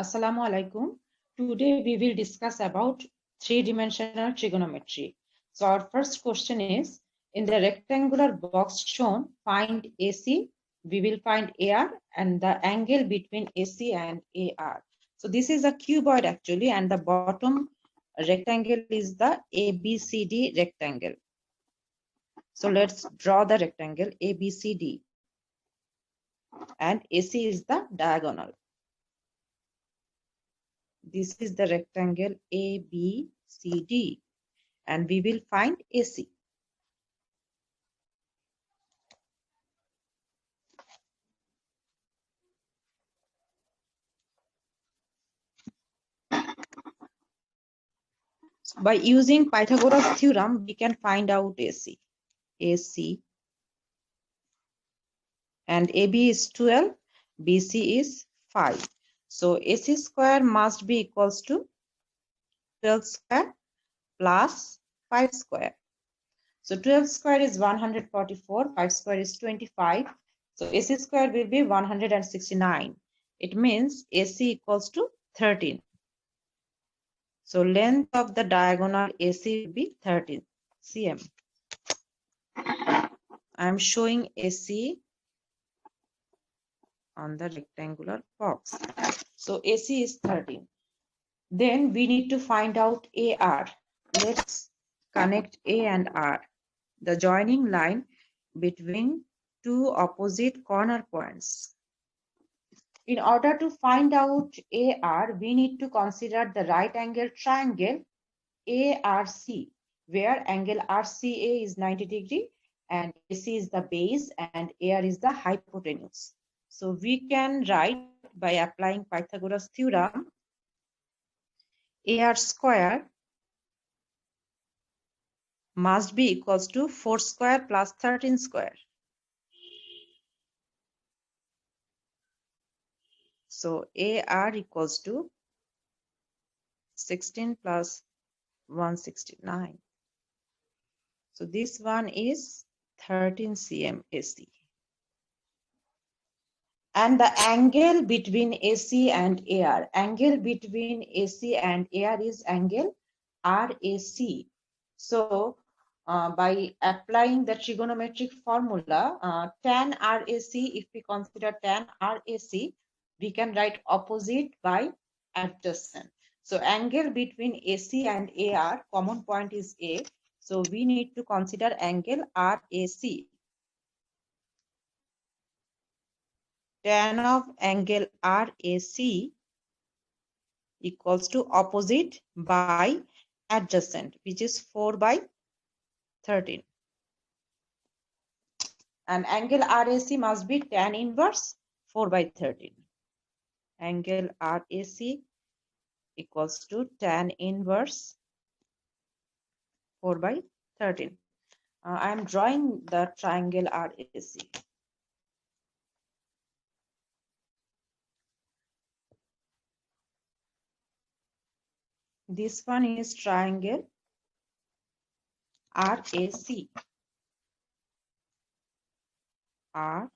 Assalamu alaikum. Today we will discuss about three-dimensional trigonometry. So our first question is, in the rectangular box shown, find AC. We will find AR and the angle between AC and AR. So this is a cuboid actually, and the bottom rectangle is the ABCD rectangle. So let's draw the rectangle ABCD, and AC is the diagonal. This is the rectangle ABCD, and we will find AC. So by using Pythagoras theorem, we can find out AC. AC, and AB is 12, BC is 5. So AC square must be equals to 12 square plus 5 square. So 12 square is 144, 5 square is 25. So AC square will be 169. It means AC equals to 13. So length of the diagonal AC will be 13 cm. I am showing AC on the rectangular box. So AC is 13. Then we need to find out AR. Let's connect A and R, the joining line between two opposite corner points. In order to find out AR, we need to consider the right angle triangle ARC, where angle RCA is 90 degree and AC is the base and AR is the hypotenuse. So we can write by applying Pythagoras theorem, AR square must be equals to 4 square plus 13 square. So AR equals to 16 plus 169. So this one is 13 cm AC. And the angle between AC and AR. Angle between AC and AR is angle RAC. So by applying the trigonometric formula, tan RAC, if we consider tan RAC, we can write opposite by adjacent. So angle between AC and AR, common point is A. So we need to consider angle RAC. Tan of angle RAC equals to opposite by adjacent, which is 4 by 13. And angle RAC must be tan inverse 4 by 13. Angle RAC equals to tan inverse 4 by 13. I am drawing the triangle RAC. This one is triangle RAC. RAC,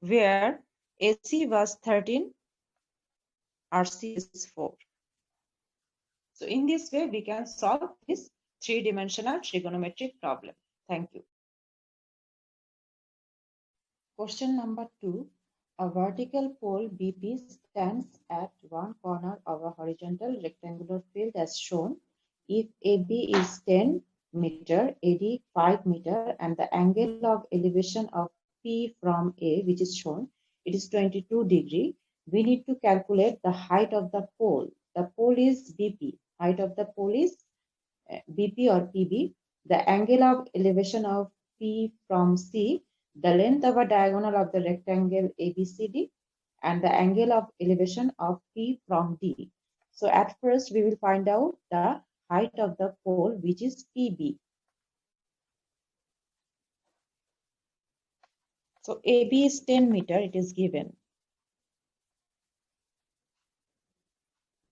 where AC was 13, RC is 4. So in this way, we can solve this three-dimensional trigonometric problem. Thank you. Question number 2. A vertical pole BP stands at one corner of a horizontal rectangular field as shown. If AB is 10 meter, AD 5 meter, and the angle of elevation of P from A, which is shown, it is 22 degree. We need to calculate the height of the pole. The pole is BP. Height of the pole is BP or PB. The angle of elevation of P from C, the length of a diagonal of the rectangle ABCD, and the angle of elevation of P from D. So at first we will find out the height of the pole, which is PB. So AB is 10 meter, it is given.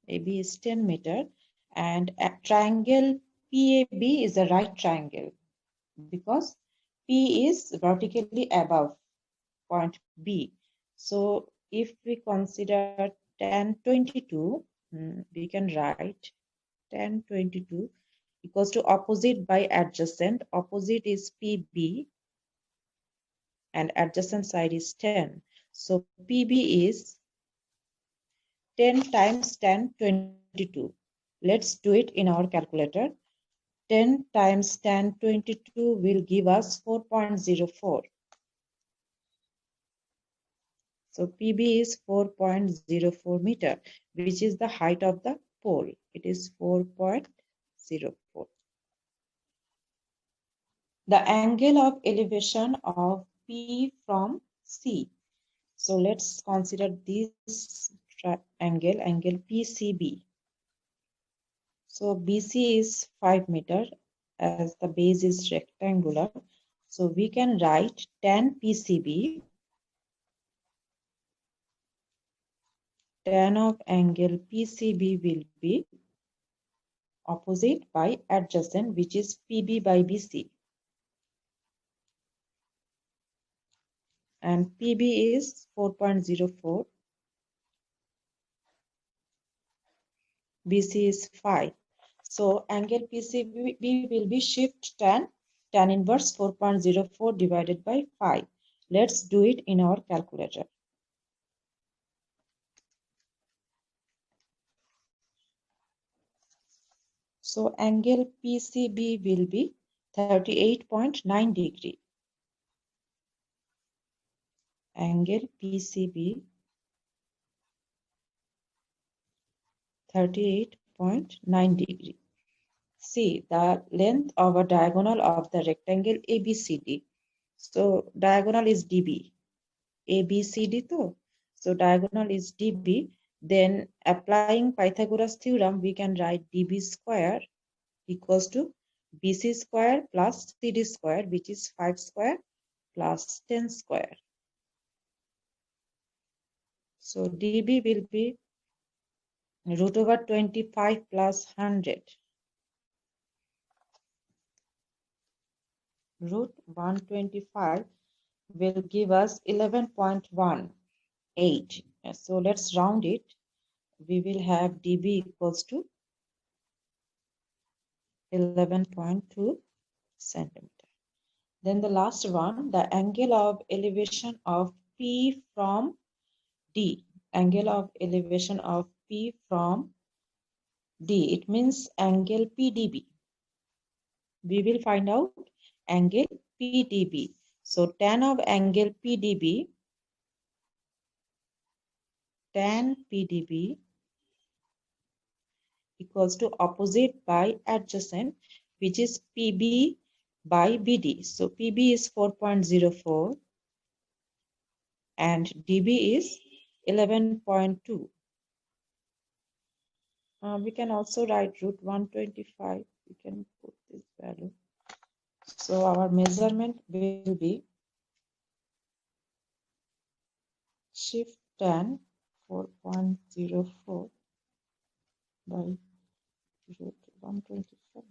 AB is 10 meter, and a triangle PAB is a right triangle because P is vertically above point B. So if we consider tan 22, we can write tan 22 equals to opposite by adjacent. Opposite is PB and adjacent side is 10. So PB is 10 times tan 22. Let's do it in our calculator. 10 times tan 22 will give us 4.04. So PB is 4.04 meter, which is the height of the pole. It is 4.04. The angle of elevation of P from C. So let's consider this angle PCB. So BC is 5 meter as the base is rectangular. So we can write tan PCB, tan of angle PCB will be opposite by adjacent, which is PB by BC. And PB is 4.04. BC is 5. So angle PCB will be shift tan inverse 4.04 divided by 5. Let's do it in our calculator. So angle PCB will be 38.9 degree. Angle PCB 38.9 degree. See the length of a diagonal of the rectangle ABCD. So diagonal is DB. ABCD to. So diagonal is DB. Then applying Pythagoras theorem, we can write DB square equals to BC square plus CD square, which is 5 square plus 10 square. So DB will be root over 25 plus 100. Root 125 will give us 11.18. So let's round it. We will have DB equals to 11.2 centimeter. Then the last one, the angle of elevation of P from D. Angle of elevation of P from D. It means angle PDB. We will find out angle PDB. So tan of angle PDB, tan PDB equals to opposite by adjacent, which is PB by BD. So PB is 4.04 and DB is 11.2. We can also write root 125. We can put this value. So our measurement will be shift tan 4.04 by root 125.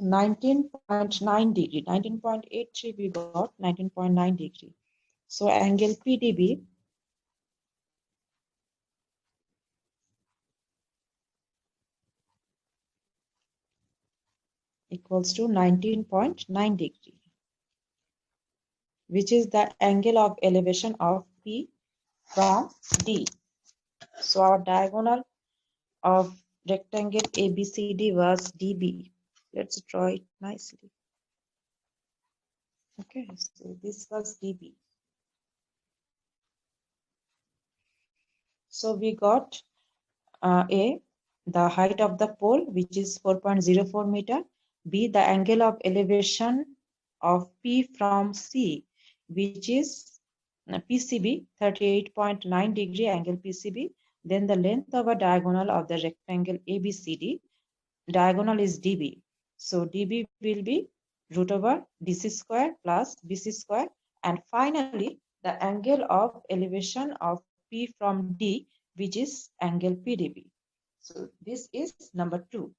19.9 degree, 19.83 we got 19.9 degree. So angle PDB equals to 19.9 degree, which is the angle of elevation of P from D. So our diagonal of rectangle ABCD was DB. Let's draw it nicely. Okay, so this was DB. So we got A, the height of the pole, which is 4.04 meter. B, the angle of elevation of P from C, which is PCB, 38.9 degree angle PCB. Then the length of a diagonal of the rectangle ABCD, diagonal is DB. So DB will be root over DC square plus BC square. And finally, the angle of elevation of P from D, which is angle PDB. So this is number 2.